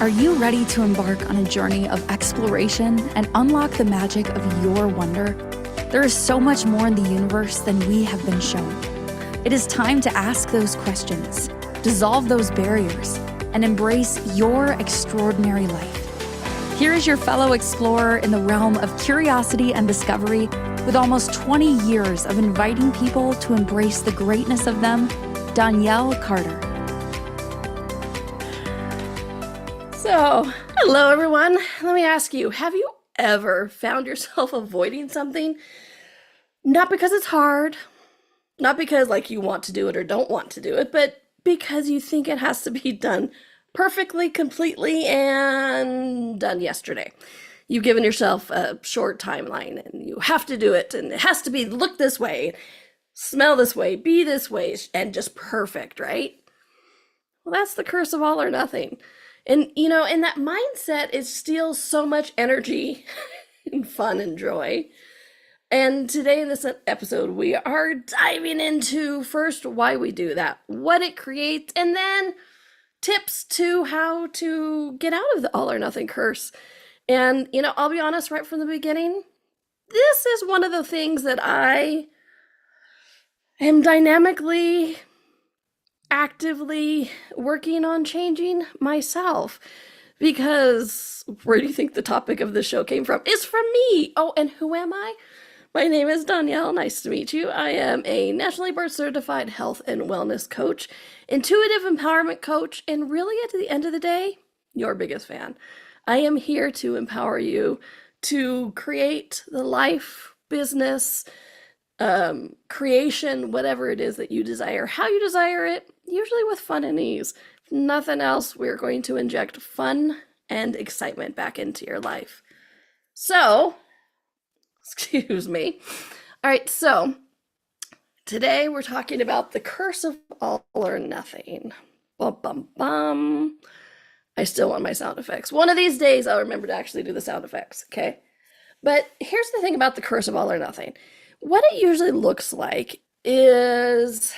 Are you ready to embark on a journey of exploration and unlock the magic of your wonder? There is so much more in the universe than we have been shown. It is time to ask those questions, dissolve those barriers, and embrace your extraordinary life. Here is your fellow explorer in the realm of curiosity and discovery, with almost 20 years of inviting people to embrace the greatness of them, Donnielle Carter. So, hello everyone. Let me ask you, have you ever found yourself avoiding something? Not because it's hard, not because you want to do it or don't want to do it, but because you think it has to be done perfectly, completely, and done yesterday. You've given yourself a short timeline and you have to do it, and it has to be look this way, smell this way, be this way, and just perfect, right? Well, that's the curse of all or nothing. And, and that mindset, it steals so much energy and fun and joy. And today in this episode, we are diving into first why we do that, what it creates, and then tips to how to get out of the all or nothing curse. And, I'll be honest right from the beginning, this is one of the things that I am dynamically actively working on changing myself, because where do you think the topic of the show came from? It's from me. Oh, and who am I? My name is Donnielle. Nice to meet you. I am a nationally board certified health and wellness coach, intuitive empowerment coach, and really at the end of the day, your biggest fan. I am here to empower you to create the life, business, creation, whatever it is that you desire, how you desire it, usually with fun and ease. If nothing else, we're going to inject fun and excitement back into your life. So, excuse me. All right, so today we're talking about the curse of all or nothing. Bum, bum, bum. I still want my sound effects. One of these days I'll remember to actually do the sound effects, okay? But here's the thing about the curse of all or nothing. What it usually looks like is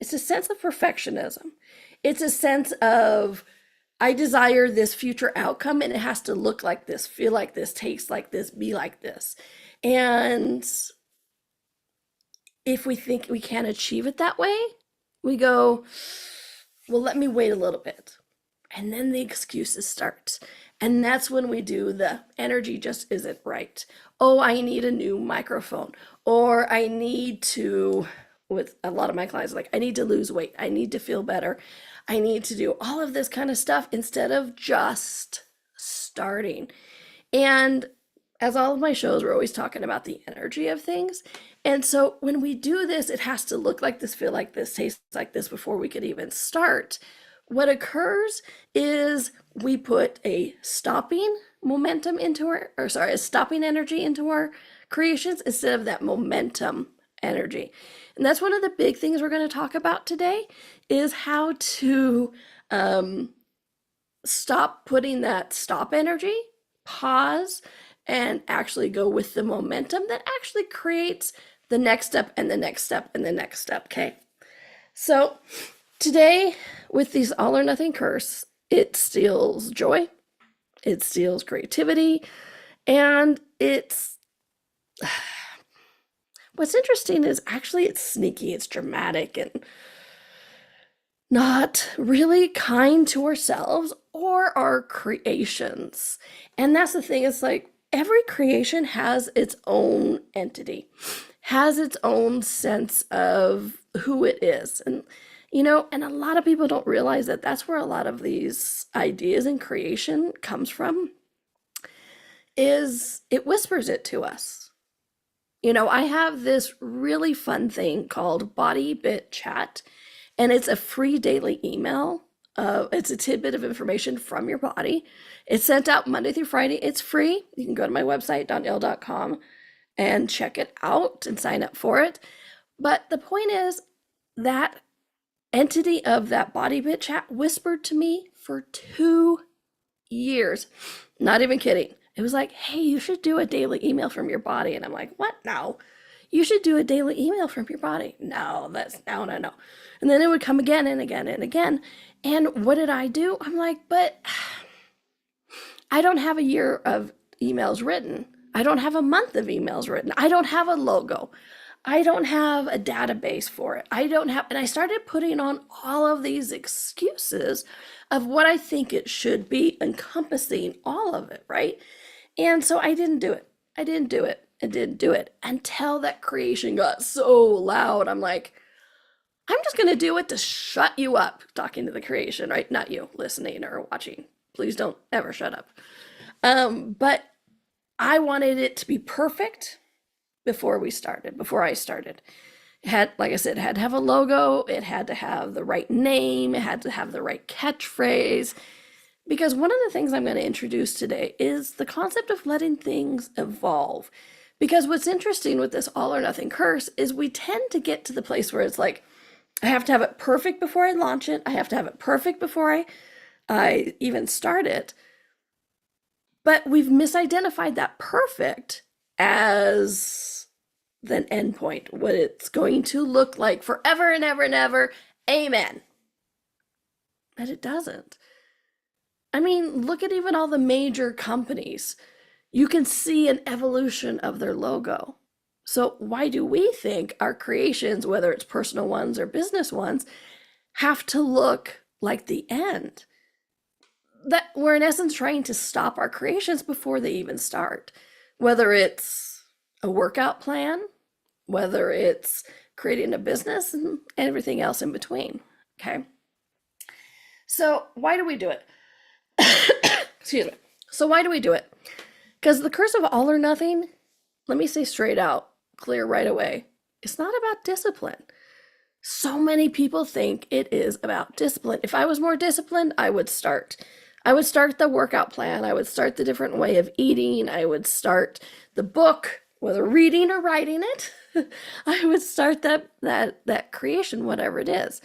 it's a sense of perfectionism. It's a sense of, I desire this future outcome and it has to look like this, feel like this, taste like this, be like this. And if we think we can't achieve it that way, we go, well, let me wait a little bit. And then the excuses start. And that's when we do the energy just isn't right. Oh, I need a new microphone. Or I need to, with a lot of my clients, I need to lose weight. I need to feel better. I need to do all of this kind of stuff instead of just starting. And as all of my shows, we're always talking about the energy of things. And so when we do this, it has to look like this, feel like this, taste like this before we could even start. What occurs is we put a stopping momentum into a stopping energy into our creations instead of that momentum energy. And that's one of the big things we're going to talk about today, is how to stop putting that stop energy, pause, and actually go with the momentum that actually creates the next step and the next step and the next step, okay? So today, with these all or nothing curse, it steals joy, it steals creativity, and it's... What's interesting is actually it's sneaky, it's dramatic, and not really kind to ourselves or our creations. And that's the thing, it's every creation has its own entity, has its own sense of who it is. And and a lot of people don't realize that that's where a lot of these ideas and creation comes from, is it whispers it to us. I have this really fun thing called Body Bit Chat, and it's a free daily email. It's a tidbit of information from your body. It's sent out Monday through Friday. It's free. You can go to my website, donnielle.com, and check it out and sign up for it. But the point is that entity of that Body Bit Chat whispered to me for 2 years. Not even kidding. It was hey, you should do a daily email from your body. And I'm like, what now? you should do a daily email from your body. No, no, no, no. And then it would come again and again and again. And what did I do? I'm like, but I don't have a year of emails written. I don't have a month of emails written. I don't have a logo. I don't have a database for it. And I started putting on all of these excuses of what I think it should be, encompassing all of it, right? And so I didn't do it. I didn't do it. I didn't do it until that creation got so loud. I'm like, I'm just going to do it to shut you up, talking to the creation, right? Not you listening or watching. Please don't ever shut up. But I wanted it to be perfect before I started. It had, like I said, it had to have a logo. It had to have the right name. It had to have the right catchphrase. Because one of the things I'm going to introduce today is the concept of letting things evolve. Because what's interesting with this all or nothing curse is we tend to get to the place where it's like, I have to have it perfect before I launch it. I have to have it perfect before I even start it. But we've misidentified that perfect as the end point, what it's going to look like forever and ever and ever. Amen. But it doesn't. I mean, look at even all the major companies. You can see an evolution of their logo. So why do we think our creations, whether it's personal ones or business ones, have to look like the end? That we're in essence trying to stop our creations before they even start. Whether it's a workout plan, whether it's creating a business, and everything else in between. Okay. So why do we do it? Excuse me. So why do we do it? Because the curse of all or nothing, let me say straight out, clear right away, it's not about discipline. So many people think it is about discipline. If I was more disciplined, I would start the workout plan. I would start the different way of eating. I would start the book, whether reading or writing it. I would start that creation, whatever it is.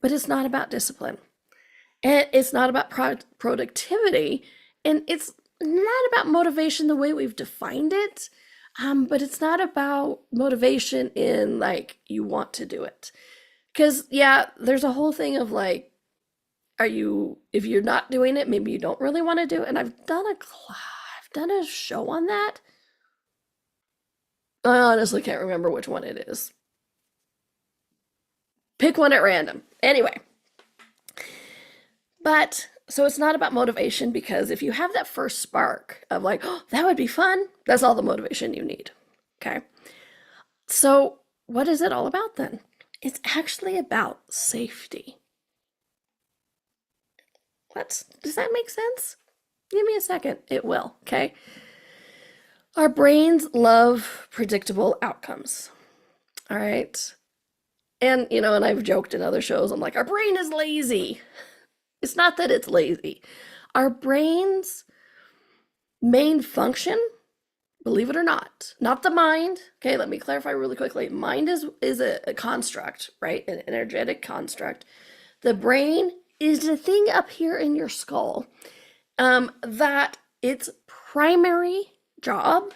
But it's not about discipline. And it's not about productivity. And it's not about motivation the way we've defined it. But it's not about motivation in like you want to do it. Because, yeah, there's a whole thing of like, if you're not doing it, maybe you don't really want to do it. And I've done a show on that. I honestly can't remember which one it is. Pick one at random. Anyway. But, so it's not about motivation, because if you have that first spark of like, oh, that would be fun, that's all the motivation you need. Okay. So what is it all about then? It's actually about safety. Does that make sense? Give me a second. It will, okay? Our brains love predictable outcomes. All right. And, and I've joked in other shows, I'm like, our brain is lazy. It's not that it's lazy. Our brain's main function, believe it or not the mind. Okay, let me clarify really quickly. Mind is a construct, right? An energetic construct. The brain is the thing up here in your skull that its primary job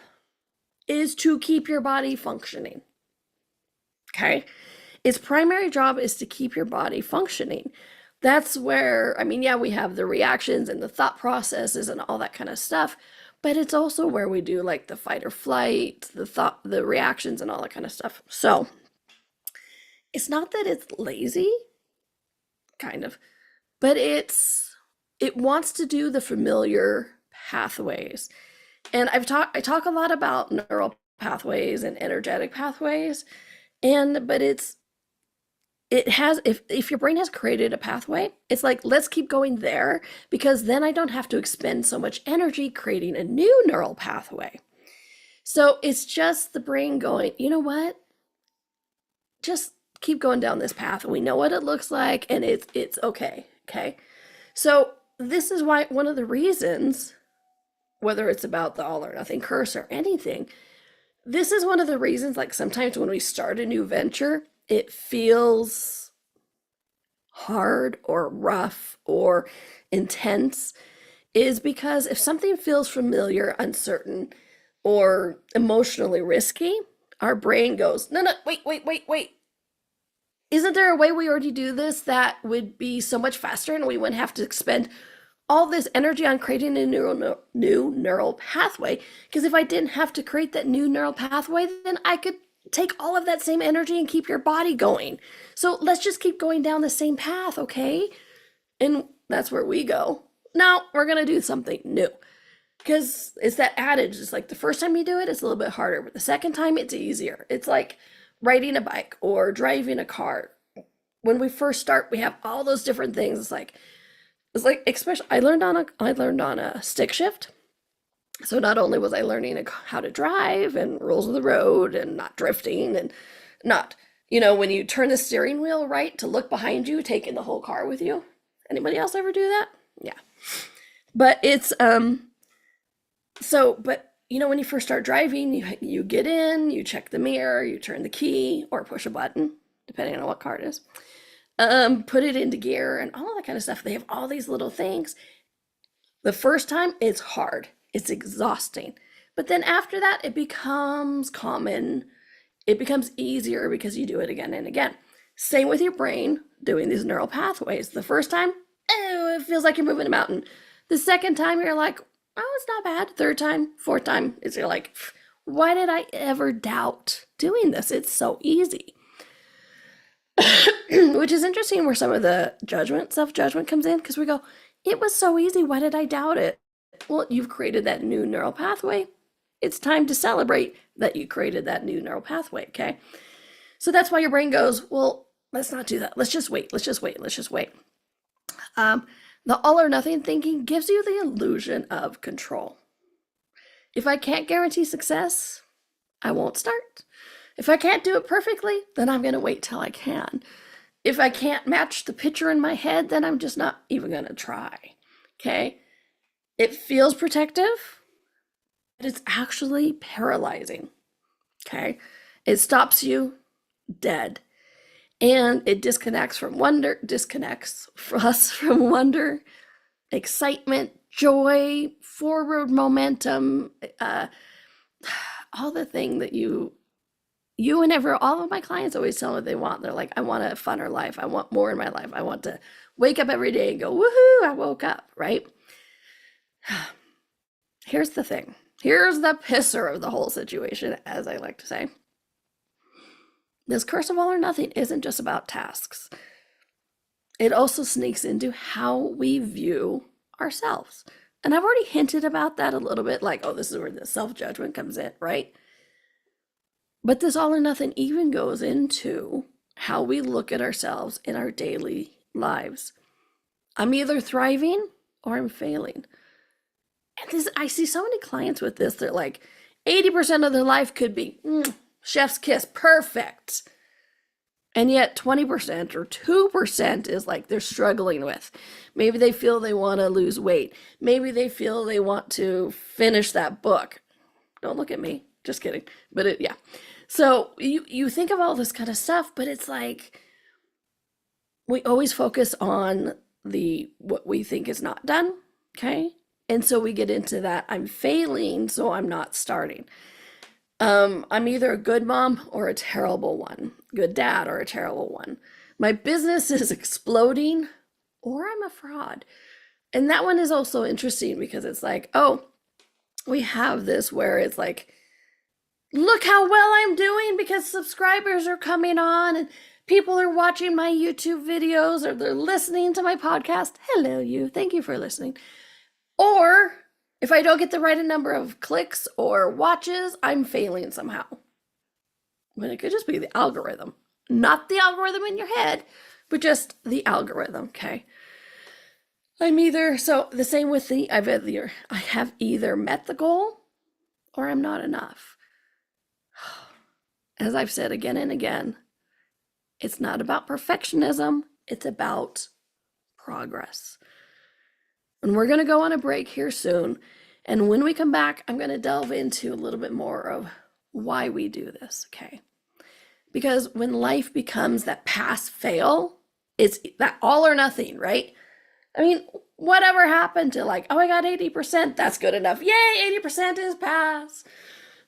is to keep your body functioning. Okay? Its primary job is to keep your body functioning. That's where, we have the reactions and the thought processes and all that kind of stuff, but it's also where we do like the fight or flight, the reactions and all that kind of stuff. So it's not that it's lazy, kind of, but it wants to do the familiar pathways. And I talk a lot about neural pathways and energetic pathways, but if your brain has created a pathway, it's like, let's keep going there, because then I don't have to expend so much energy creating a new neural pathway. So it's just the brain going, you know what? Just keep going down this path. We know what it looks like, and it's okay. Okay. So this is why one of the reasons, whether it's about the all or nothing curse or anything, this is one of the reasons, like sometimes when we start a new venture, it feels hard or rough or intense, is because if something feels familiar, uncertain, or emotionally risky, our brain goes, no, no, wait. Isn't there a way we already do this that would be so much faster and we wouldn't have to expend all this energy on creating a new neural pathway? Because if I didn't have to create that new neural pathway, then I could take all of that same energy and keep your body going. So let's just keep going down the same path, okay? And that's where we go. Now we're going to do something new. Because it's that adage. It's like the first time you do it, it's a little bit harder. But the second time, it's easier. It's like riding a bike or driving a car. When we first start, we have all those different things. It's like especially I learned on a stick shift. So not only was I learning how to drive and rules of the road and not drifting and not, when you turn the steering wheel right to look behind you, taking the whole car with you. Anybody else ever do that? Yeah. But it's when you first start driving, you get in, you check the mirror, you turn the key or push a button, depending on what car it is. Put it into gear and all that kind of stuff. They have all these little things. The first time it's hard. It's exhausting. But then after that, it becomes common. It becomes easier because you do it again and again. Same with your brain doing these neural pathways. The first time, it feels like you're moving a mountain. The second time, you're like, oh, it's not bad. Third time, fourth time, you're like, why did I ever doubt doing this? It's so easy. Which is interesting where some of the self-judgment comes in, because we go, it was so easy. Why did I doubt it? Well, you've created that new neural pathway. It's time to celebrate that you created that new neural pathway, okay? So that's why your brain goes, well, let's not do that. Let's just wait. The all or nothing thinking gives you the illusion of control. If I can't guarantee success, I won't start. If I can't do it perfectly, then I'm going to wait till I can. If I can't match the picture in my head, then I'm just not even going to try, okay? It feels protective, but it's actually paralyzing, okay? It stops you dead. And it disconnects us from wonder, excitement, joy, forward momentum, all the thing that all of my clients always tell me what they want. They're like, I want a funner life. I want more in my life. I want to wake up every day and go, woohoo, I woke up, right? Here's the thing. Here's the pisser of the whole situation, as I like to say. This curse of all or nothing isn't just about tasks. It also sneaks into how we view ourselves. And I've already hinted about that a little bit, like, oh, this is where the self-judgment comes in, right? But this all or nothing even goes into how we look at ourselves in our daily lives. I'm either thriving or I'm failing. And I see so many clients with this. They're like, 80% of their life could be chef's kiss, perfect. And yet 20% or 2% is like they're struggling with. Maybe they feel they want to lose weight. Maybe they feel they want to finish that book. Don't look at me. Just kidding. But yeah. So you think of all this kind of stuff, but it's like we always focus on what we think is not done, okay? And so we get into that I'm failing, so I'm not starting. I'm either a good mom or a terrible one, good dad or a terrible one. My business is exploding or I'm a fraud. And that one is also interesting because it's like, oh, we have this where it's like, look how well I'm doing because subscribers are coming on and people are watching my YouTube videos or they're listening to my podcast. Hello, you. Thank you for listening. Or if I don't get the right number of clicks or watches, I'm failing somehow. When it could just be the algorithm. Not the algorithm in your head, but just the algorithm, okay? So the same with I have either met the goal or I'm not enough. As I've said again and again, it's not about perfectionism, it's about progress. And we're going to go on a break here soon. And when we come back, I'm going to delve into a little bit more of why we do this, okay? Because when life becomes that pass fail, it's that all or nothing, right? I mean, whatever happened to like, oh, I got 80%, that's good enough. Yay, 80% is pass.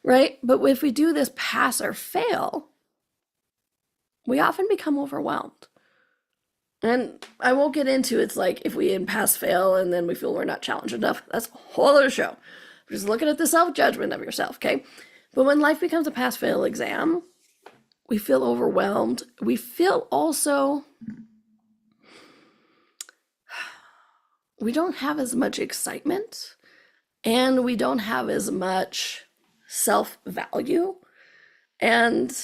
right? But if we do this pass or fail, we often become overwhelmed. And I won't get into it's like if we in pass fail and then we feel we're not challenged enough. That's a whole other show. We're just looking at the self-judgment of yourself, okay? But when life becomes a pass fail exam, we feel overwhelmed. We feel also we don't have as much excitement and we don't have as much self-value. And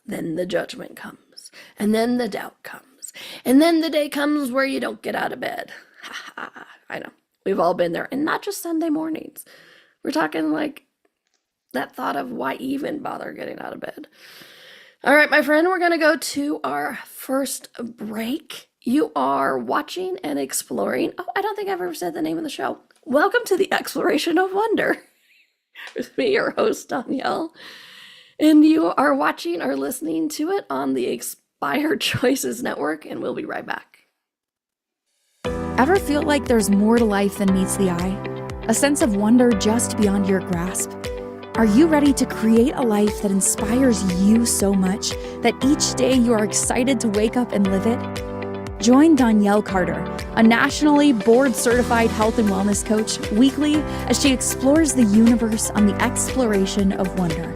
then the judgment comes, and then the doubt comes, and then the day comes where you don't get out of bed. I know, we've all been there, and not just Sunday mornings. We're talking like that thought of why even bother getting out of bed. All right, my friend, we're going to go to our first break. You are watching and exploring. Oh, I don't think I've ever said the name of the show. Welcome to the Exploration of Wonder. With me, your host, Donnielle. And you are watching or listening to it on the Inspired Choices Network, and we'll be right back. Ever feel like there's more to life than meets the eye? A sense of wonder just beyond your grasp? Are you ready to create a life that inspires you so much that each day you are excited to wake up and live it? Join Donnielle Carter, a nationally board-certified health and wellness coach, weekly as she explores the universe on the exploration of wonder.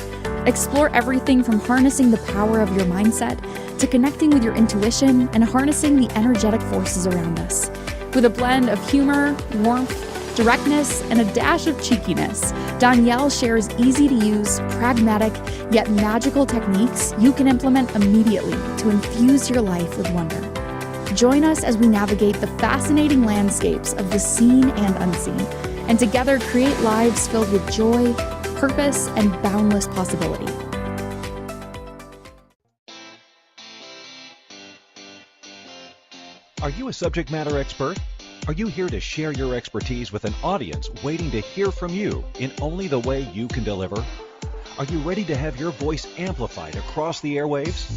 Explore everything from harnessing the power of your mindset to connecting with your intuition and harnessing the energetic forces around us. With a blend of humor, warmth, directness, and a dash of cheekiness, Donnielle shares easy-to-use, pragmatic, yet magical techniques you can implement immediately to infuse your life with wonder. Join us as we navigate the fascinating landscapes of the seen and unseen, and together create lives filled with joy, purpose, and boundless possibility. Are you a subject matter expert? Are you here to share your expertise with an audience waiting to hear from you in only the way you can deliver? Are you ready to have your voice amplified across the airwaves?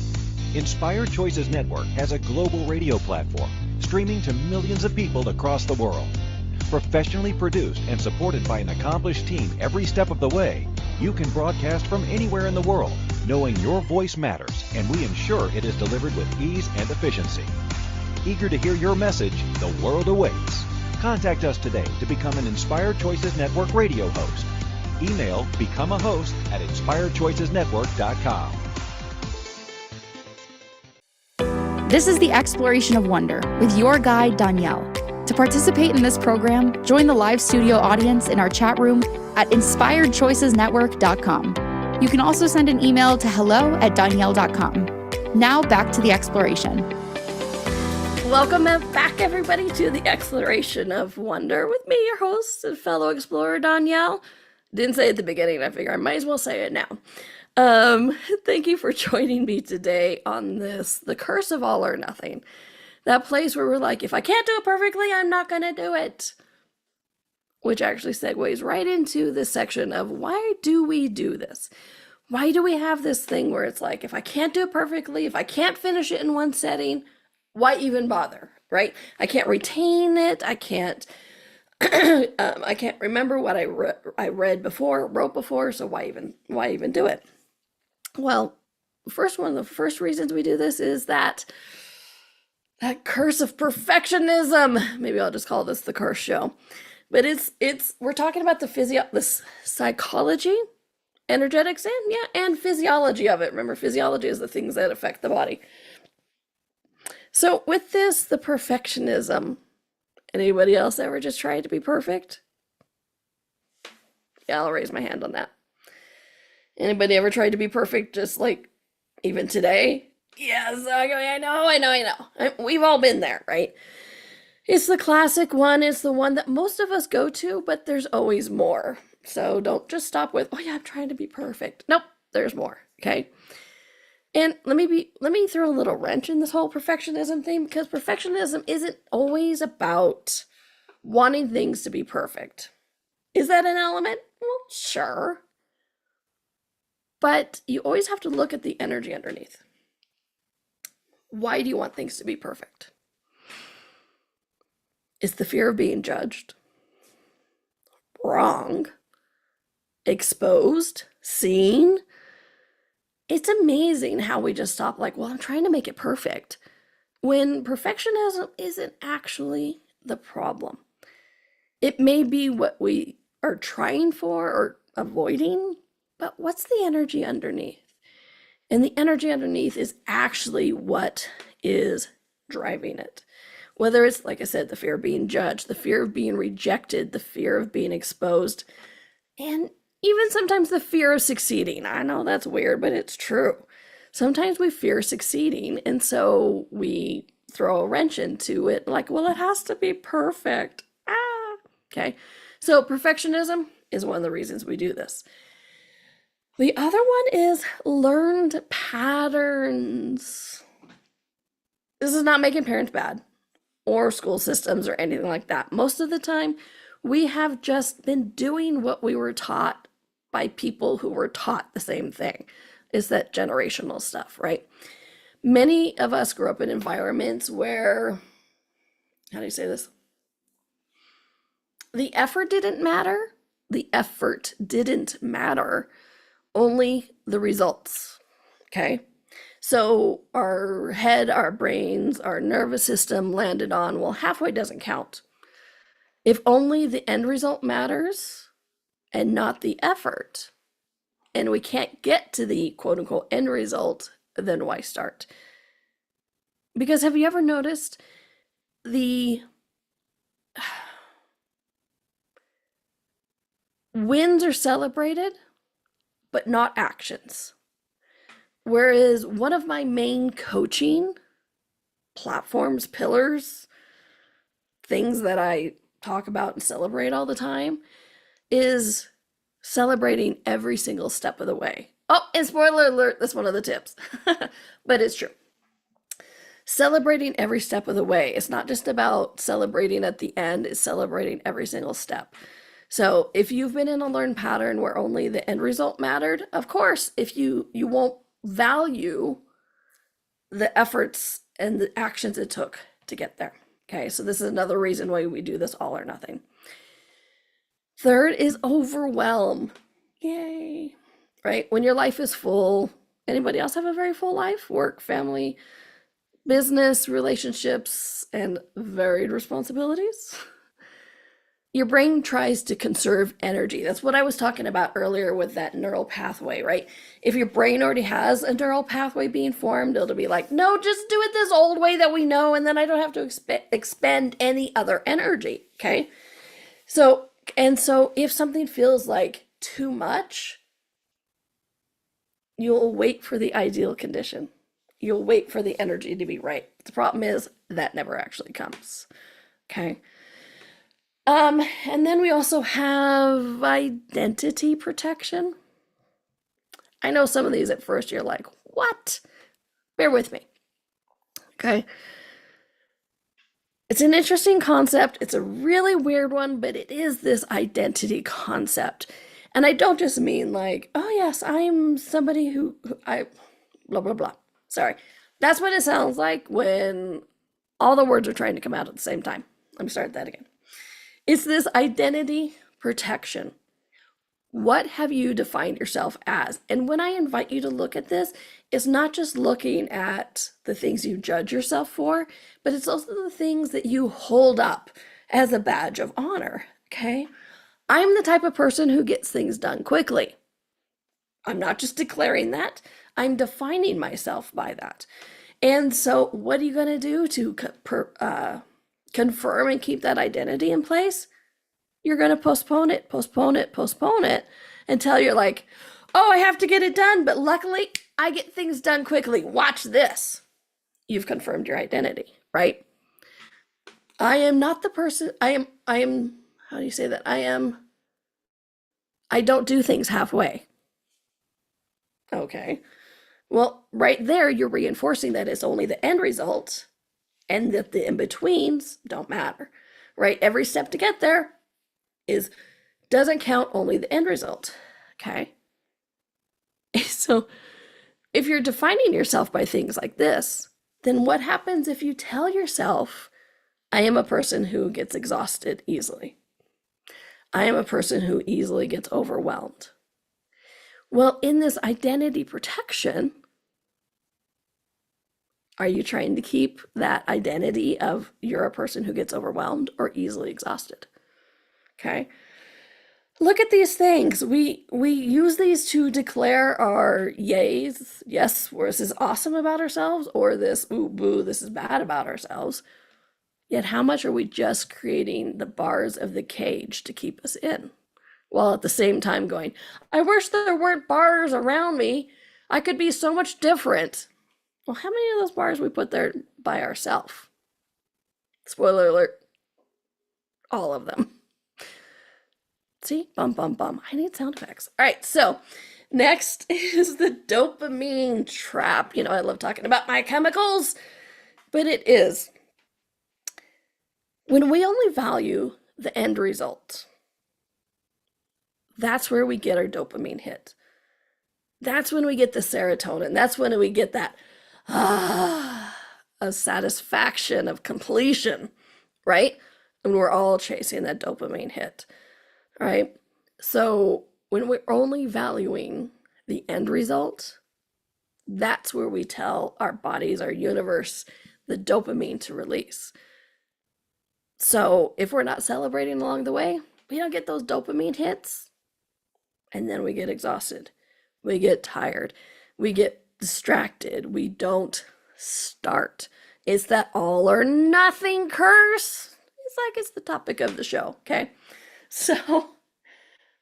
Inspired Choices Network has a global radio platform streaming to millions of people across the world. Professionally produced and supported by an accomplished team every step of the way, you can broadcast from anywhere in the world, knowing your voice matters, and we ensure it is delivered with ease and efficiency. Eager to hear your message, the world awaits. Contact us today to become an Inspired Choices Network radio host. Email becomeahost@inspiredchoicesnetwork.com. This is the Exploration of Wonder with your guide, Donnielle. To participate in this program, join the live studio audience in our chat room at inspiredchoicesnetwork.com. You can also send an email to hello@donnielle.com. Now back to the exploration. Welcome back, everybody, to the Exploration of Wonder with me, your host and fellow explorer, Donnielle. Didn't say it at the beginning, I figure I might as well say it now. Thank you for joining me today on this, the curse of all or nothing. That place where we're like, if I can't do it perfectly, I'm not going to do it. Which actually segues right into this section of why do we do this? Why do we have this thing where it's like, if I can't do it perfectly, if I can't finish it in one setting, why even bother, right? I can't retain it. I can't I can't remember what I read before, wrote before, so why even do it? Well, one of the first reasons we do this is that curse of perfectionism. Maybe I'll just call this the curse show. But we're talking about the psychology, energetics, and physiology of it. Remember, physiology is the things that affect the body. So with this, the perfectionism, anybody else ever just tried to be perfect? Yeah, I'll raise my hand on that. Anybody ever tried to be perfect just like even today? Yes, I know. We've all been there, right? It's the classic one. It's the one that most of us go to, but there's always more. So don't just stop with, oh yeah, I'm trying to be perfect. Nope, there's more, okay? And let me throw a little wrench in this whole perfectionism thing, because perfectionism isn't always about wanting things to be perfect. Is that an element? Well, sure. But you always have to look at the energy underneath. Why do you want things to be perfect? Is the fear of being judged, wrong, exposed, seen, it's amazing how we just stop like, well, I'm trying to make it perfect, when perfectionism isn't actually the problem. It may be what we are trying for or avoiding, but what's the energy underneath? And the energy underneath is actually what is driving it. Whether it's, like I said, the fear of being judged, the fear of being rejected, the fear of being exposed, and even sometimes the fear of succeeding. I know that's weird, but it's true. Sometimes we fear succeeding, and so we throw a wrench into it, like, well, it has to be perfect. Okay. So perfectionism is one of the reasons we do this. The other one is learned patterns. This is not making parents bad or school systems or anything like that. Most of the time, we have just been doing what we were taught by people who were taught the same thing. Is that generational stuff, right? Many of us grew up in environments where, how do you say this? The effort didn't matter. The effort didn't matter. Only the results. Okay? So our head, our brains, our nervous system landed on, well, halfway doesn't count. If only the end result matters and not the effort, and we can't get to the quote unquote end result, then why start? Because have you ever noticed the wins are celebrated, but not actions? Whereas one of my main coaching platforms, pillars, things that I talk about and celebrate all the time is celebrating every single step of the way. Oh, and spoiler alert, that's one of the tips, but it's true. Celebrating every step of the way. It's not just about celebrating at the end, it's celebrating every single step. So if you've been in a learned pattern where only the end result mattered, of course, if you won't value the efforts and the actions it took to get there. Okay, so this is another reason why we do this all or nothing. Third is overwhelm. Yay. Right? When your life is full, anybody else have a very full life? Work, family, business, relationships, and varied responsibilities? Your brain tries to conserve energy. That's what I was talking about earlier with that neural pathway, right? If your brain already has a neural pathway being formed, it'll be like, no, just do it this old way that we know, and then I don't have to expend any other energy, okay? So if something feels like too much, you'll wait for the ideal condition. You'll wait for the energy to be right. The problem is that never actually comes, okay? And then we also have identity protection. I know some of these at first you're like, what? Bear with me. Okay. It's an interesting concept. It's a really weird one, but it is this identity concept. And I don't just mean like, oh yes, I'm somebody who I blah, blah, blah. Sorry. That's what it sounds like when all the words are trying to come out at the same time. Let me start that again. It's this identity protection. What have you defined yourself as? And when I invite you to look at this, it's not just looking at the things you judge yourself for, but it's also the things that you hold up as a badge of honor, okay? I'm the type of person who gets things done quickly. I'm not just declaring that, I'm defining myself by that. And so what are you going to do to confirm and keep that identity in place? You're going to postpone it until you're like, oh, I have to get it done, but luckily I get things done quickly. Watch this. You've confirmed your identity, right? I am not the person, I am, how do you say that? I don't do things halfway. Okay. Well, right there, you're reinforcing that it's only the end result and that the in-betweens don't matter, right? Every step to get there doesn't count, only the end result, okay? So if you're defining yourself by things like this, then what happens if you tell yourself, I am a person who gets exhausted easily. I am a person who easily gets overwhelmed. Well, in this identity protection, are you trying to keep that identity of you're a person who gets overwhelmed or easily exhausted? Okay. Look at these things. We use these to declare our yays, yes, this is awesome about ourselves, or this, ooh, boo, this is bad about ourselves. Yet how much are we just creating the bars of the cage to keep us in? While at the same time going, I wish there weren't bars around me. I could be so much different. Well, how many of those bars we put there by ourselves? Spoiler alert, all of them. See? Bum, bum, bum. I need sound effects. All right, so next is the dopamine trap. You know, I love talking about my chemicals, but it is. When we only value the end result, that's where we get our dopamine hit. That's when we get the serotonin. That's when we get that a satisfaction of completion, right? And we're all chasing that dopamine hit, right? So when we're only valuing the end result, that's where we tell our bodies, our universe, the dopamine to release. So if we're not celebrating along the way, we don't get those dopamine hits. And then we get exhausted. We get tired. We get distracted. We don't start. It's that all or nothing curse. It's like it's the topic of the show, okay? So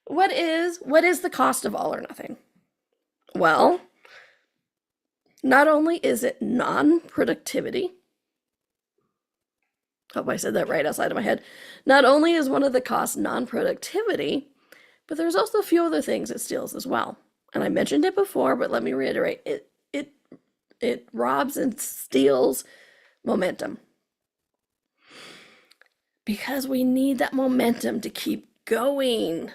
what is the cost of all or nothing? Well, not only is it non-productivity, hope I said that right outside of my head. Not only is one of the costs non-productivity, but there's also a few other things it steals as well. And I mentioned it before, but let me reiterate. It robs and steals momentum. Because we need that momentum to keep going.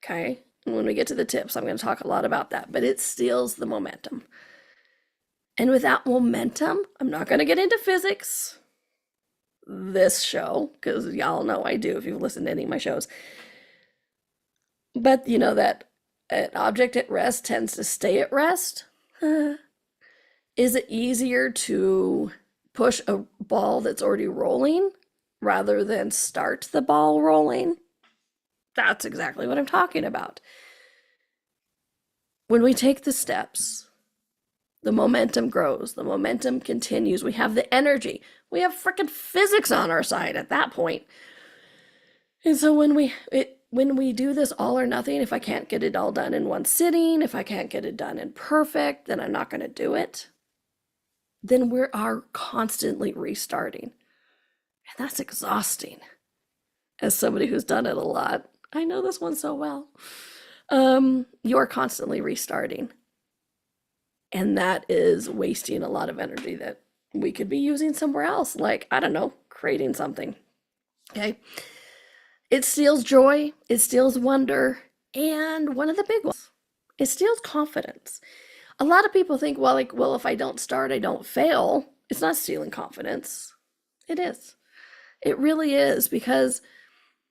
Okay? And when we get to the tips, I'm going to talk a lot about that. But it steals the momentum. And without momentum, I'm not going to get into physics this show, because y'all know I do if you've listened to any of my shows. But you know that an object at rest tends to stay at rest. Is it easier to push a ball that's already rolling rather than start the ball rolling? That's exactly what I'm talking about. When we take the steps, the momentum grows, the momentum continues, we have the energy, we have freaking physics on our side at that point. And so when we do this all or nothing, if I can't get it all done in one sitting, if I can't get it done in perfect, then I'm not going to do it. Then we are constantly restarting. And that's exhausting. As somebody who's done it a lot, I know this one so well. You are constantly restarting. And that is wasting a lot of energy that we could be using somewhere else, like, I don't know, creating something. Okay? It steals joy, it steals wonder, and one of the big ones, it steals confidence. A lot of people think, well, if I don't start, I don't fail. It's not stealing confidence. It is. It really is, because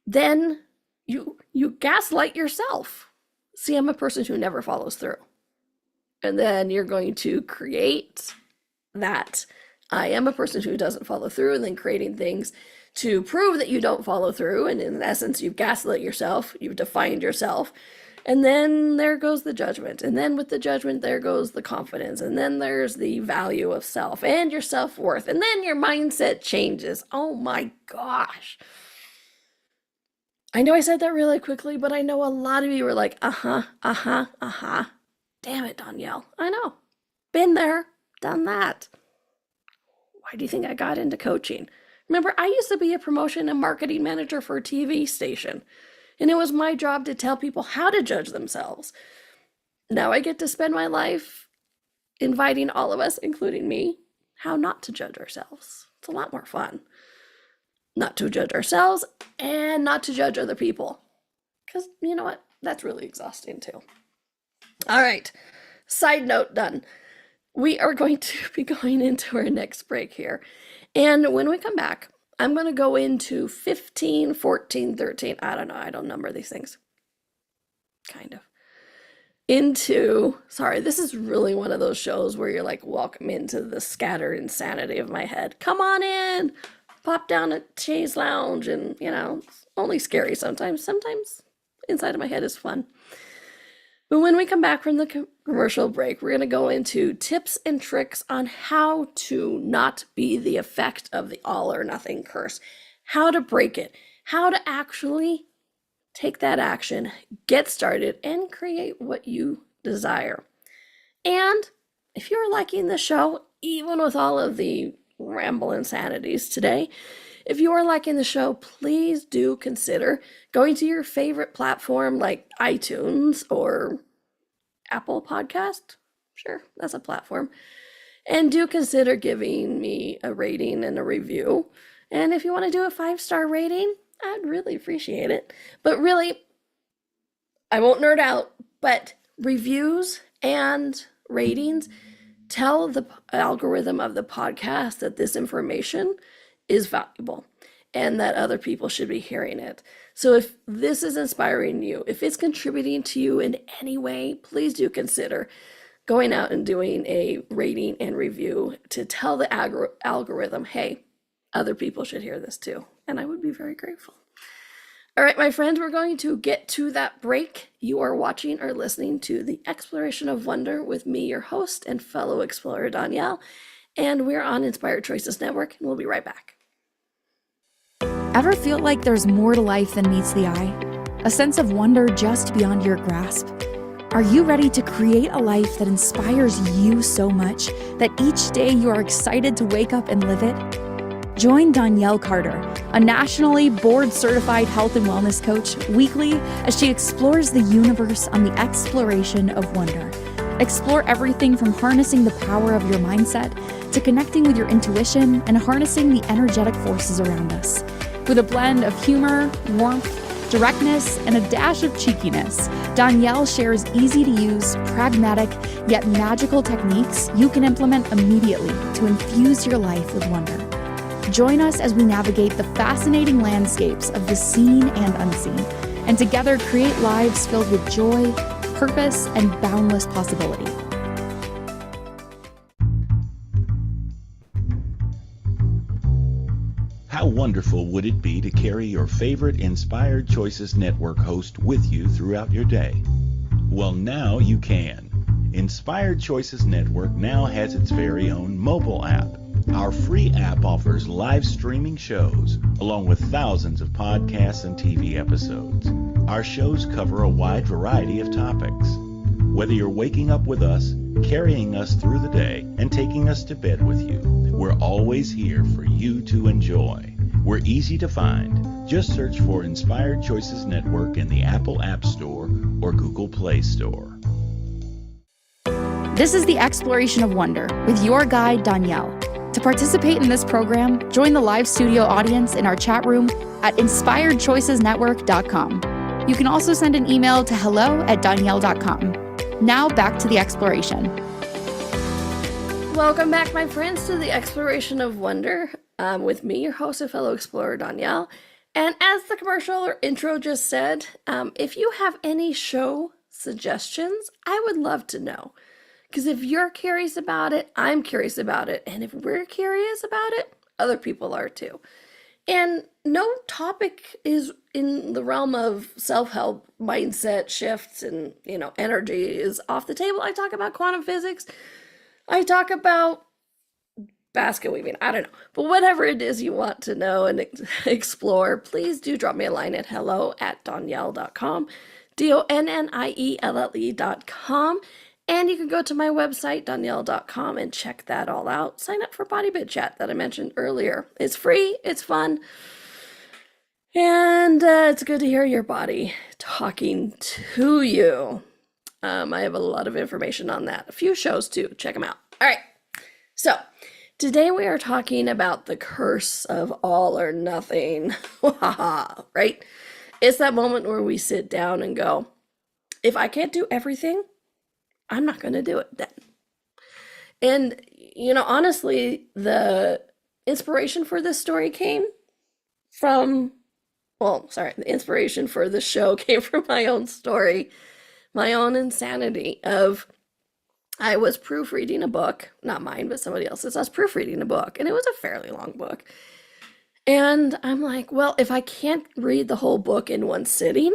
then you gaslight yourself. See, I'm a person who never follows through. And then you're going to create that. I am a person who doesn't follow through, and then creating things to prove that you don't follow through. And in essence, you've gaslit yourself, you've defined yourself. And then there goes the judgment. And then with the judgment, there goes the confidence. And then there's the value of self and your self-worth. And then your mindset changes. Oh my gosh. I know I said that really quickly, but I know a lot of you were like, Damn it, Donnielle. I know. Been there, done that. Why do you think I got into coaching? Remember, I used to be a promotion and marketing manager for a TV station. And it was my job to tell people how to judge themselves. Now I get to spend my life inviting all of us, including me, how not to judge ourselves. It's a lot more fun. Not to judge ourselves and not to judge other people. Because you know what? That's really exhausting too. All right. Side note done. We are going to be going into our next break here. And when we come back, I'm going to go into 15, 14, 13. I don't know. I don't number these things. Kind of. this is really one of those shows where you're like, welcome into the scattered insanity of my head. Come on in, pop down at Chaise Lounge, and it's only scary sometimes. Sometimes inside of my head is fun. But when we come back from the commercial break, we're going to go into tips and tricks on how to not be the effect of the all or nothing curse, how to break it, how to actually take that action, get started, and create what you desire. And if you're liking the show, even with all of the ramble insanities today, if you are liking the show, please do consider going to your favorite platform like iTunes or Apple Podcast. Sure, that's a platform. And do consider giving me a rating and a review. And if you want to do a 5-star rating, I'd really appreciate it. But really, I won't nerd out, but reviews and ratings tell the algorithm of the podcast that this information is valuable and that other people should be hearing it. So if this is inspiring you, if it's contributing to you in any way, please do consider going out and doing a rating and review to tell the algorithm, hey, other people should hear this too. And I would be very grateful. All right, my friends, we're going to get to that break. You are watching or listening to The Exploration of Wonder with me, your host and fellow explorer, Donnielle. And we're on Inspired Choices Network, and we'll be right back. Ever feel like there's more to life than meets the eye? A sense of wonder just beyond your grasp? Are you ready to create a life that inspires you so much that each day you are excited to wake up and live it? Join Donnielle Carter, a nationally board-certified health and wellness coach, weekly as she explores the universe on the exploration of wonder. Explore everything from harnessing the power of your mindset to connecting with your intuition and harnessing the energetic forces around us. With a blend of humor, warmth, directness, and a dash of cheekiness, Donnielle shares easy-to-use, pragmatic, yet magical techniques you can implement immediately to infuse your life with wonder. Join us as we navigate the fascinating landscapes of the seen and unseen, and together create lives filled with joy, purpose, and boundless possibility. How wonderful would it be to carry your favorite Inspired Choices Network host with you throughout your day? Well, now you can. Inspired Choices Network now has its very own mobile app. Our free app offers live streaming shows, along with thousands of podcasts and TV episodes. Our shows cover a wide variety of topics. Whether you're waking up with us, carrying us through the day, and taking us to bed with you, we're always here for you to enjoy. We're easy to find. Just search for Inspired Choices Network in the Apple App Store or Google Play Store. This is the Exploration of Wonder with your guide, Donnielle. To participate in this program, join the live studio audience in our chat room at inspiredchoicesnetwork.com. You can also send an email to hello@donnielle.com. Now back to the exploration. Welcome back, my friends, to the Exploration of Wonder with me, your host and fellow explorer, Donnielle. And as the commercial or intro just said, if you have any show suggestions, I would love to know. Because if you're curious about it, I'm curious about it. And if we're curious about it, other people are too. And no topic is in the realm of self-help, mindset shifts, and, energy is off the table. I talk about quantum physics. I talk about basket weaving. I don't know. But whatever it is you want to know and explore, please do drop me a line at hello@donnielle.com, DONNIELLE.com. And you can go to my website, donnielle.com, and check that all out. Sign up for Body Bit Chat that I mentioned earlier. It's free, it's fun, and it's good to hear your body talking to you. I have a lot of information on that. A few shows too. Check them out. All right. So today we are talking about the curse of all or nothing. Right? It's that moment where we sit down and go, if I can't do everything, I'm not going to do it then. And, honestly, the inspiration for this story came from, the inspiration for the show came from my own story. my own insanity of I was proofreading a book, not mine, but somebody else's. I was proofreading a book, and it was a fairly long book. And I'm like, well, if I can't read the whole book in one sitting,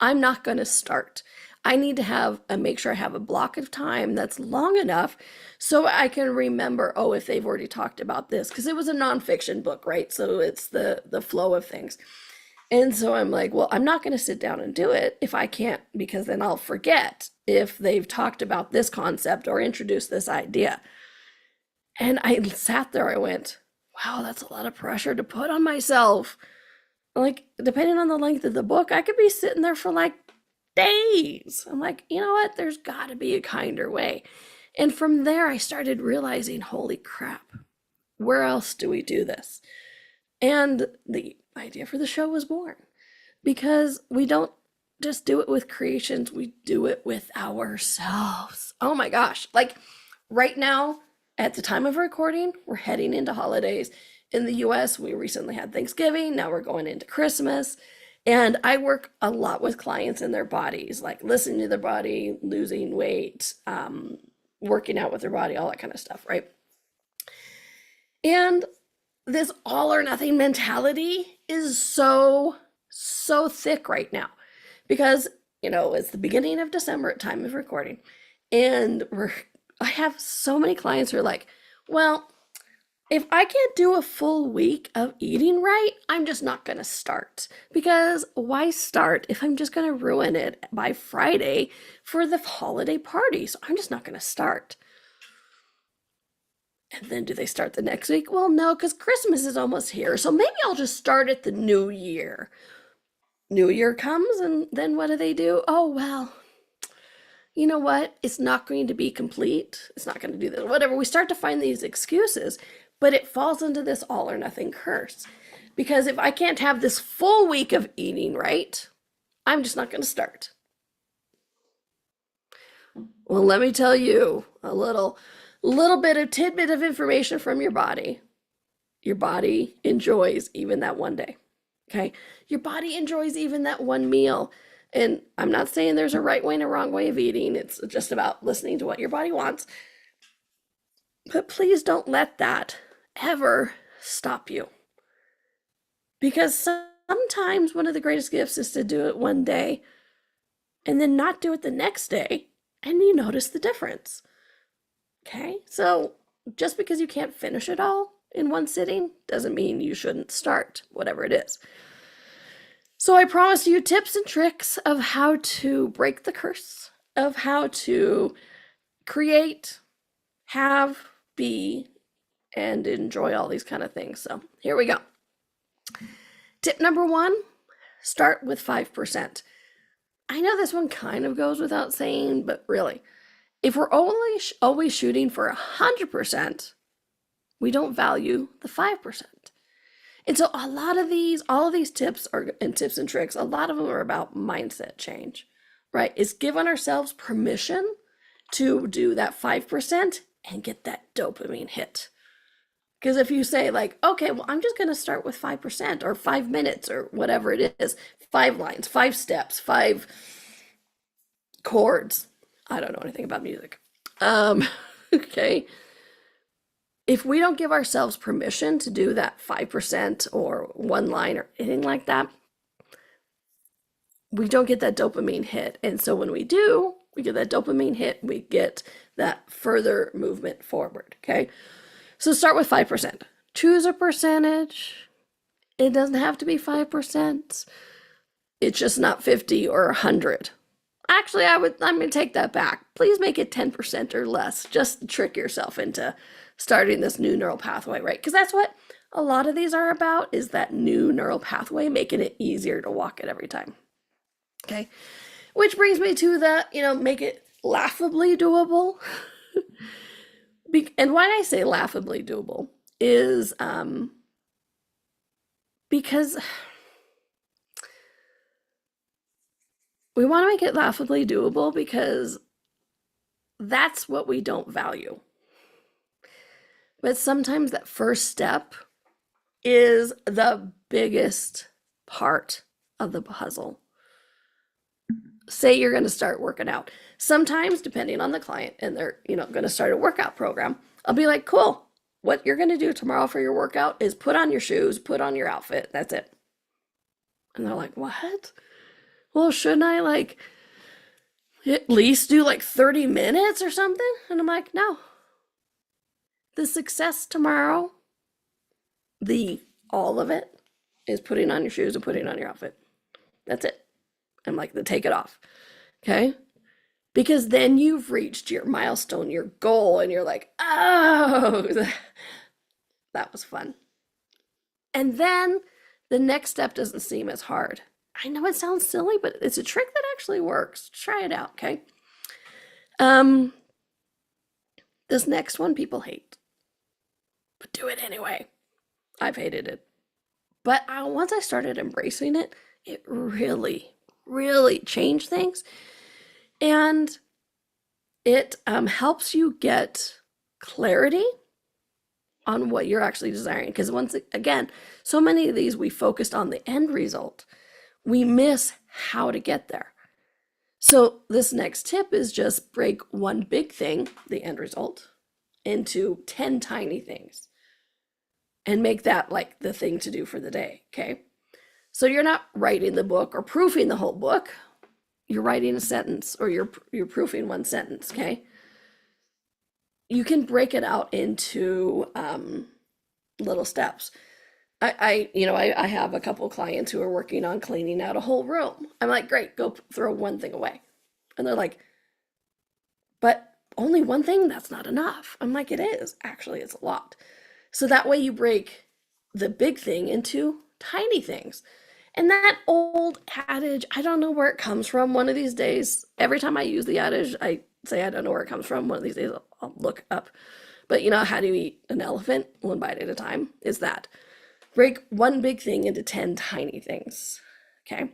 I'm not going to start. I need to make sure I have a block of time that's long enough so I can remember, oh, if they've already talked about this, because it was a nonfiction book, right? So it's the flow of things. And so I'm like, well, I'm not going to sit down and do it if I can't, because then I'll forget if they've talked about this concept or introduced this idea. And I sat there, I went, wow, that's a lot of pressure to put on myself. Like, depending on the length of the book, I could be sitting there for like days. I'm like, you know what? There's got to be a kinder way. And from there, I started realizing, holy crap, where else do we do this? And the idea for the show was born, because we don't just do it with creations, we do it with ourselves. Oh my gosh. Like right now, at the time of recording, we're heading into holidays. In the US, we recently had Thanksgiving. Now we're going into Christmas. And I work a lot with clients in their bodies, like listening to their body, losing weight, working out with their body, all that kind of stuff, right? And this all or nothing mentality is so thick right now, because, it's the beginning of December at time of recording. And I have so many clients who are like, well, if I can't do a full week of eating right, I'm just not going to start. Because why start if I'm just going to ruin it by Friday for the holiday party? So I'm just not going to start. And then do they start the next week? Well, no, because Christmas is almost here. So maybe I'll just start at the new year. New year comes, and then what do? Oh, well, you know what? It's not going to be complete. It's not going to do this. Whatever. We start to find these excuses, but it falls into this all or nothing curse. Because if I can't have this full week of eating right, I'm just not going to start. Well, let me tell you a little bit of tidbit of information from your body. Your body enjoys even that one day. Okay? Your body enjoys even that one meal. And I'm not saying there's a right way and a wrong way of eating. It's just about listening to what your body wants. But please don't let that ever stop you. Because sometimes one of the greatest gifts is to do it one day and then not do it the next day, and you notice the difference. Okay? So just because you can't finish it all in one sitting doesn't mean you shouldn't start, whatever it is. So I promise you tips and tricks of how to break the curse, of how to create, have, be, and enjoy all these kind of things. So here we go. Tip number 1, start with 5%. I know this one kind of goes without saying, but really, if we're always shooting for 100%, we don't value the 5%. And so all of these tips and tricks, a lot of them are about mindset change, right? It's giving ourselves permission to do that 5% and get that dopamine hit. Because if you say like, okay, well, I'm just going to start with 5% or 5 minutes or whatever it is, 5 lines, 5 steps, 5 chords. I don't know anything about music. Okay. If we don't give ourselves permission to do that 5% or 1 line or anything like that, we don't get that dopamine hit. And so when we do, we get that dopamine hit, we get that further movement forward, okay? So start with 5%. Choose a percentage. It doesn't have to be 5%. It's just not 50 or 100. Actually, I'm going to take that back. Please make it 10% or less, just to trick yourself into starting this new neural pathway, right? Because that's what a lot of these are about, is that new neural pathway, making it easier to walk it every time. Okay. Which brings me to the, make it laughably doable. And why I say laughably doable is because we want to make it laughably doable, because that's what we don't value. But sometimes that first step is the biggest part of the puzzle. say you're going to start working out. Sometimes, depending on the client and they're, going to start a workout program, I'll be like, cool, what you're going to do tomorrow for your workout is put on your shoes, put on your outfit. That's it. And they're like, what? Well, shouldn't I at least do 30 minutes or something? And I'm like, no. The success tomorrow, all of it, is putting on your shoes and putting on your outfit. That's it. I'm like, then take it off. Okay? Because then you've reached your milestone, your goal, and you're like, oh, that was fun. And then the next step doesn't seem as hard. I know it sounds silly, but it's a trick that actually works. Try it out, okay? This next one people hate, but do it anyway. I've hated it. But once I started embracing it, it really, really changed things. And it helps you get clarity on what you're actually desiring. Because once again, so many of these we focused on the end result. We miss how to get there. So this next tip is just break one big thing, the end result, into 10 tiny things. And make that the thing to do for the day, okay? So you're not writing the book or proofing the whole book. You're writing a sentence or you're proofing one sentence, okay? You can break it out into little steps. I have a couple clients who are working on cleaning out a whole room. I'm like, great, go throw one thing away. And they're like, but only one thing? That's not enough. I'm like, it is. Actually, it's a lot. So that way you break the big thing into tiny things. And that old adage, I don't know where it comes from. One of these days, every time I use the adage, I say I don't know where it comes from. One of these days, I'll look up. But how do you eat an elephant? One bite at a time. Is that. Break one big thing into 10 tiny things. Okay?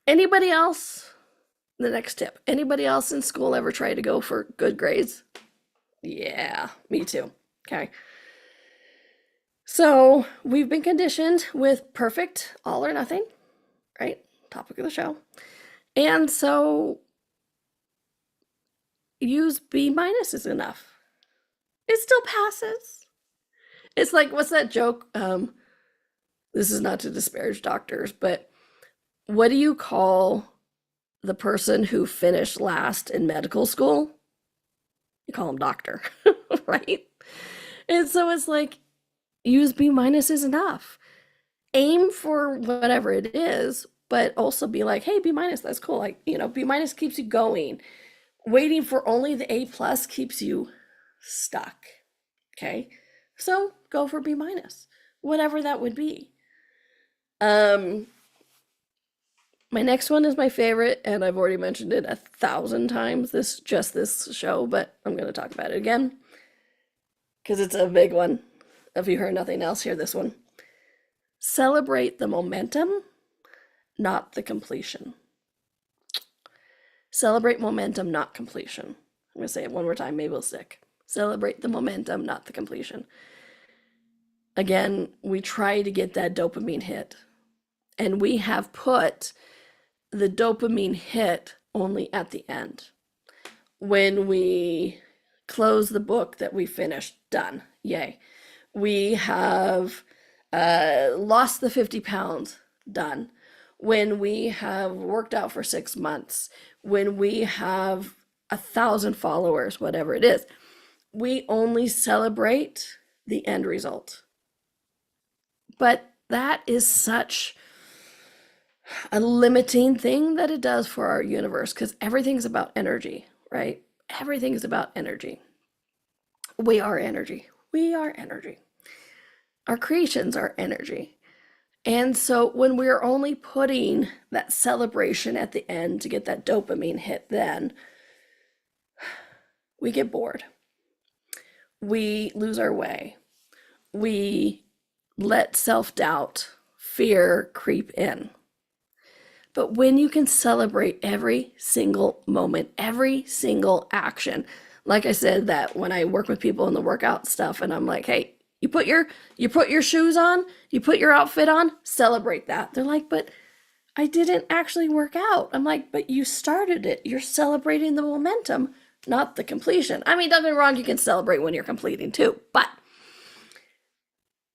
Anybody else? The next tip. Anybody else in school ever try to go for good grades? Yeah, me too. Okay. So we've been conditioned with perfect, all or nothing, right? Topic of the show. And so use B- is enough. It still passes. It's like, what's that joke? This is not to disparage doctors, but what do you call the person who finished last in medical school? You call them doctor, right? And so it's like, use B- is enough. Aim for whatever it is, but also be like, hey, B-, that's cool. B- keeps you going. Waiting for only the A+ keeps you stuck. Okay? So go for B-, whatever that would be. My next one is my favorite, and I've already mentioned it 1,000 times this show, but I'm going to talk about it again because it's a big one. If you heard nothing else, hear this one. Celebrate the momentum, not the completion. Celebrate momentum, not completion. I'm going to say it one more time, maybe it'll stick. Celebrate the momentum, not the completion. Again, we try to get that dopamine hit, and we have put the dopamine hit only at the end. When we close the book that we finished, done, yay. We have lost the 50 pounds, done. When we have worked out for 6 months, when we have 1,000 followers, whatever it is, we only celebrate the end result. But that is such a limiting thing that it does for our universe, because everything's about energy, right? Everything is about energy. We are energy. We are energy. Our creations are energy. And so when we're only putting that celebration at the end to get that dopamine hit, then we get bored. We lose our way. We let self-doubt, fear creep in. But when you can celebrate every single moment, every single action, like I said, that when I work with people in the workout stuff, and I'm like, hey, you put your shoes on, you put your outfit on, celebrate that. They're like, but I didn't actually work out. I'm like, but you started it. You're celebrating the momentum, not the completion. I mean, don't get me wrong, you can celebrate when you're completing too, but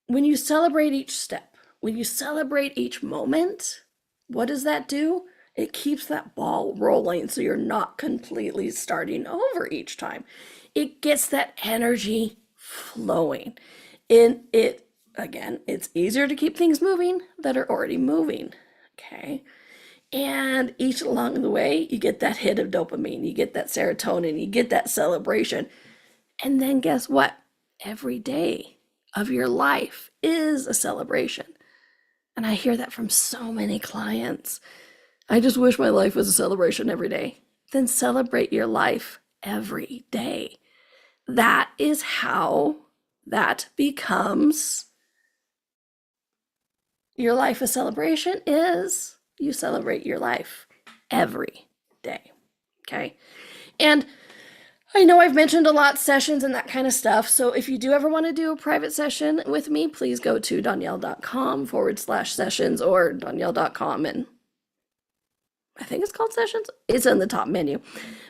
when you celebrate each step, when you celebrate each moment, what does that do? It keeps that ball rolling so you're not completely starting over each time. It gets that energy flowing. And again, it's easier to keep things moving that are already moving. Okay. And each along the way, you get that hit of dopamine, you get that serotonin, you get that celebration. And then guess what? Every day of your life is a celebration. And I hear that from so many clients. I just wish my life was a celebration every day. Then celebrate your life every day. That is how that becomes your life a celebration, is you celebrate your life every day. Okay. And I know I've mentioned a lot sessions and that kind of stuff. So if you do ever want to do a private session with me, please go to Donnielle.com/sessions or Donnielle.com, and I think it's called sessions. It's in the top menu.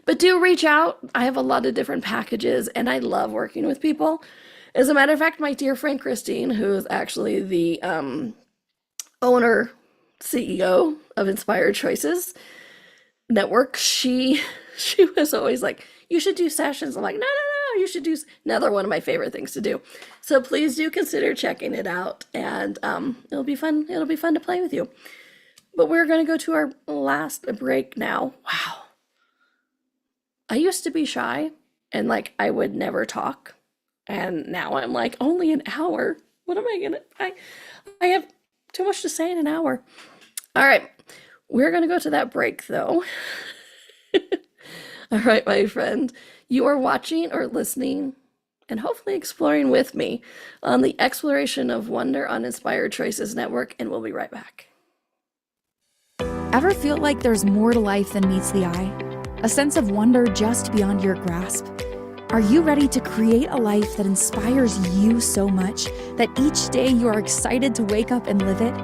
But do reach out. I have a lot of different packages and I love working with people. As a matter of fact, my dear friend Christine, who is actually the owner, CEO of Inspired Choices Network, she was always like, you should do sessions. I'm like, no, you should do another one of my favorite things to do. So please do consider checking it out, and it'll be fun. It'll be fun to play with you. But we're going to go to our last break now. Wow. I used to be shy and like I would never talk. And now I'm like, only an hour. What am I going to, I have too much to say in an hour. All right. We're going to go to that break though. All right, my friend, you are watching or listening and hopefully exploring with me on the Exploration of Wonder on Inspired Choices Network, and we'll be right back. Ever feel like there's more to life than meets the eye? A sense of wonder just beyond your grasp? Are you ready to create a life that inspires you so much that each day you are excited to wake up and live it?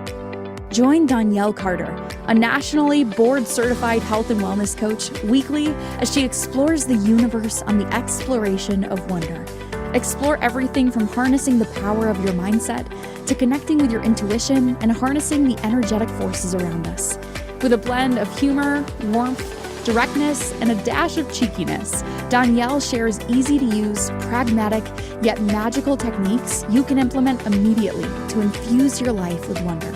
Join Donnielle Carter, a nationally board-certified health and wellness coach, weekly as she explores the universe on the exploration of wonder. Explore everything from harnessing the power of your mindset to connecting with your intuition and harnessing the energetic forces around us. With a blend of humor, warmth, directness, and a dash of cheekiness, Donnielle shares easy-to-use, pragmatic, yet magical techniques you can implement immediately to infuse your life with wonder.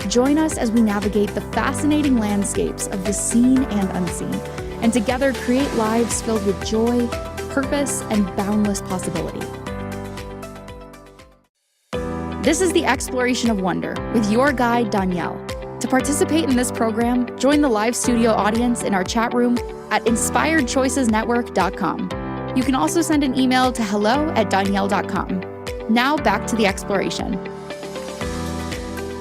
Join us as we navigate the fascinating landscapes of the seen and unseen, and together create lives filled with joy, purpose, and boundless possibility. This is the Exploration of Wonder with your guide, Donnielle. To participate in this program, join the live studio audience in our chat room at inspiredchoicesnetwork.com. You can also send an email to hello@donnielle.com. Now back to the exploration.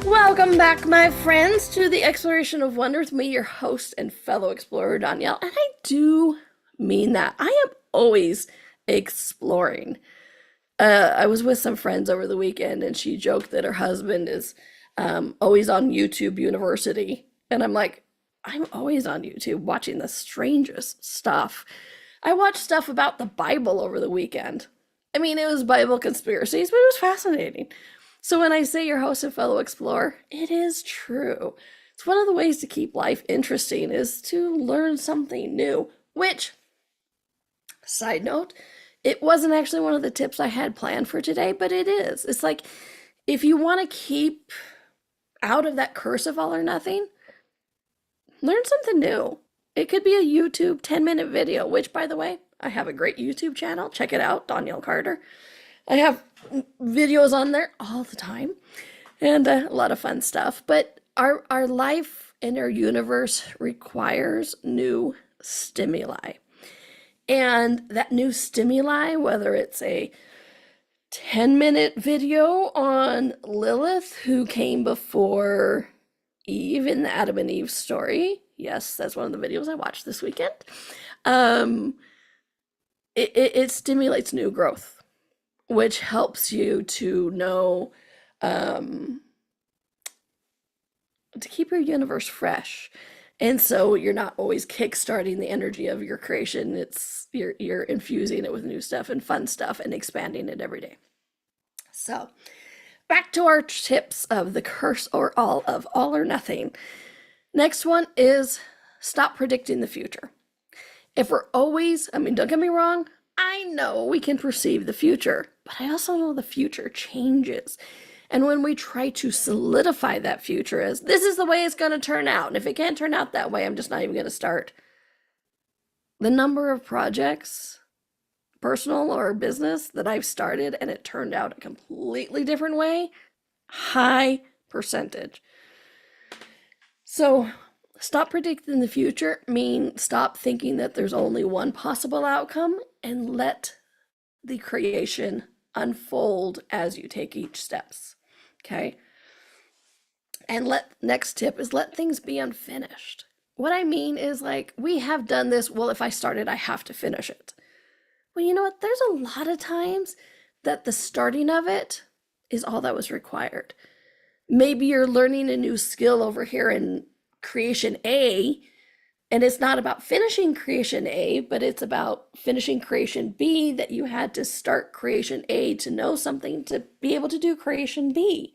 Welcome back, my friends, to the Exploration of Wonder with me, your host and fellow explorer, Donnielle. And I do mean that. I am always exploring. I was with some friends over the weekend, and she joked that her husband is always on YouTube University. And I'm like, I'm always on YouTube watching the strangest stuff. I watched stuff about the Bible over the weekend. I mean, it was Bible conspiracies, but it was fascinating. So when I say your host and fellow explorer, it is true. It's one of the ways to keep life interesting is to learn something new, which, side note, it wasn't actually one of the tips I had planned for today, but it is. It's like, if you want to keep out of that curse of all or nothing, learn something new. It could be a YouTube 10-minute video, which, by the way, I have a great YouTube channel. Check it out, Donnielle Carter. I have videos on there all the time and a lot of fun stuff. But our life and our universe requires new stimuli. And that new stimuli, whether it's a 10-minute video on Lilith, who came before Eve in the Adam and Eve story. Yes, that's one of the videos I watched this weekend. It stimulates new growth, which helps you to know to keep your universe fresh. And so you're not always kickstarting the energy of your creation. It's you're infusing it with new stuff and fun stuff and expanding it every day. So back to our tips of the curse or all or nothing. Next one is stop predicting the future. If we're always, don't get me wrong, I know we can perceive the future, but I also know the future changes. And when we try to solidify that future as this is the way it's going to turn out, and if it can't turn out that way, I'm just not even going to start. The number of projects, personal or business, that I've started and it turned out a completely different way, high percentage. So stop predicting the future, stop thinking that there's only one possible outcome, and let the creation unfold as you take each steps. Okay. And next tip is let things be unfinished. What I mean is, like, we have done this. Well, if I started, I have to finish it. Well, you know what? There's a lot of times that the starting of it is all that was required. Maybe you're learning a new skill over here in creation A, and it's not about finishing creation A, but it's about finishing creation B, that you had to start creation A to know something to be able to do creation B.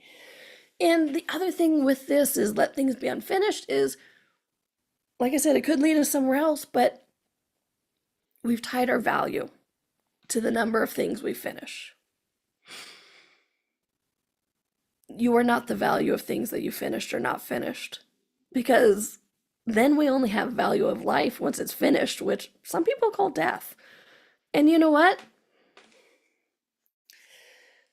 And the other thing with this is let things be unfinished is, like I said, it could lead us somewhere else, but we've tied our value to the number of things we finish. You are not the value of things that you finished or not finished, because then we only have value of life once it's finished, which some people call death. And you know what?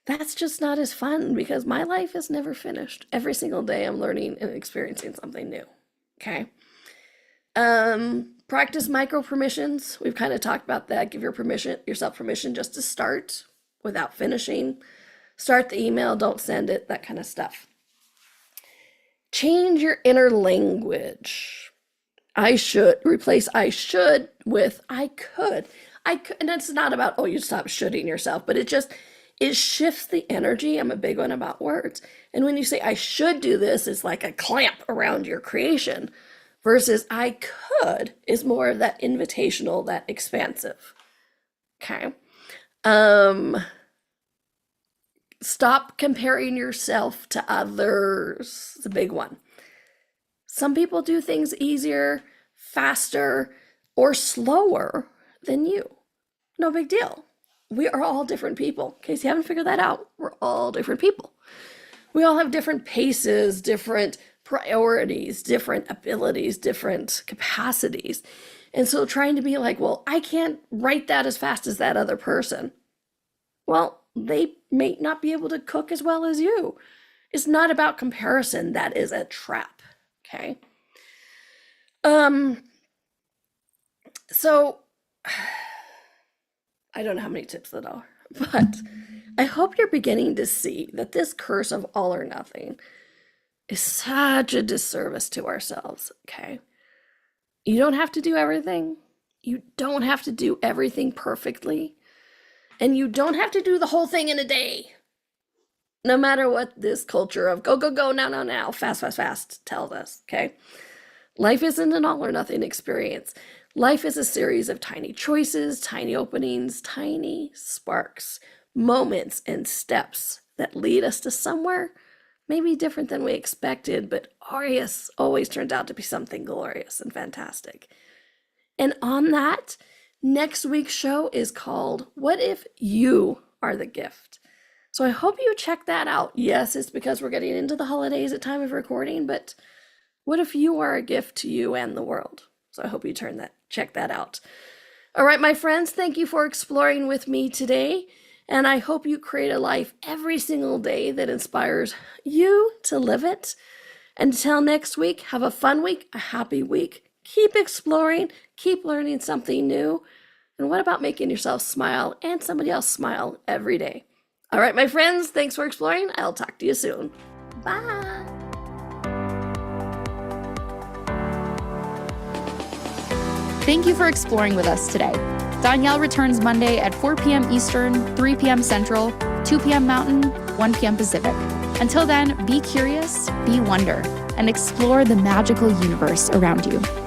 That's just not as fun, because my life is never finished. Every single day I'm learning and experiencing something new. Okay. Practice micro permissions. We've kind of talked about that. Give yourself permission just to start without finishing. Start the email, don't send it, that kind of stuff. Change your inner language. I should. Replace I should with I could. And that's not about, you stop shoulding yourself, but it shifts the energy. I'm a big one about words. And when you say I should do this, it's like a clamp around your creation, versus I could is more of that invitational, that expansive. Okay. Stop comparing yourself to others. It's a big one. Some people do things easier, faster, or slower than you. No big deal. We are all different people. In case you haven't figured that out, we're all different people. We all have different paces, different priorities, different abilities, different capacities. And so trying to be like, well, I can't write that as fast as that other person. Well, they may not be able to cook as well as you. It's not about comparison. That is a trap. Okay. So I don't know how many tips that are, but I hope you're beginning to see that this curse of all or nothing is such a disservice to ourselves. Okay. You don't have to do everything. You don't have to do everything perfectly. And you don't have to do the whole thing in a day. No matter what this culture of go, go, go, now, fast tells us, okay? Life isn't an all or nothing experience. Life is a series of tiny choices, tiny openings, tiny sparks, moments, and steps that lead us to somewhere maybe different than we expected, but always turns out to be something glorious and fantastic. And on that, next week's show is called What If You Are the Gift? So I hope you check that out. Yes, it's because we're getting into the holidays at time of recording, but what if you are a gift to you and the world? So I hope you check that out. All right, my friends, thank you for exploring with me today. And I hope you create a life every single day that inspires you to live it. Until next week, have a fun week, a happy week. Keep exploring, keep learning something new. And what about making yourself smile and somebody else smile every day? All right, my friends, thanks for exploring. I'll talk to you soon. Bye. Thank you for exploring with us today. Donnielle returns Monday at 4 p.m. Eastern, 3 p.m. Central, 2 p.m. Mountain, 1 p.m. Pacific. Until then, be curious, be wonder. and explore the magical universe around you.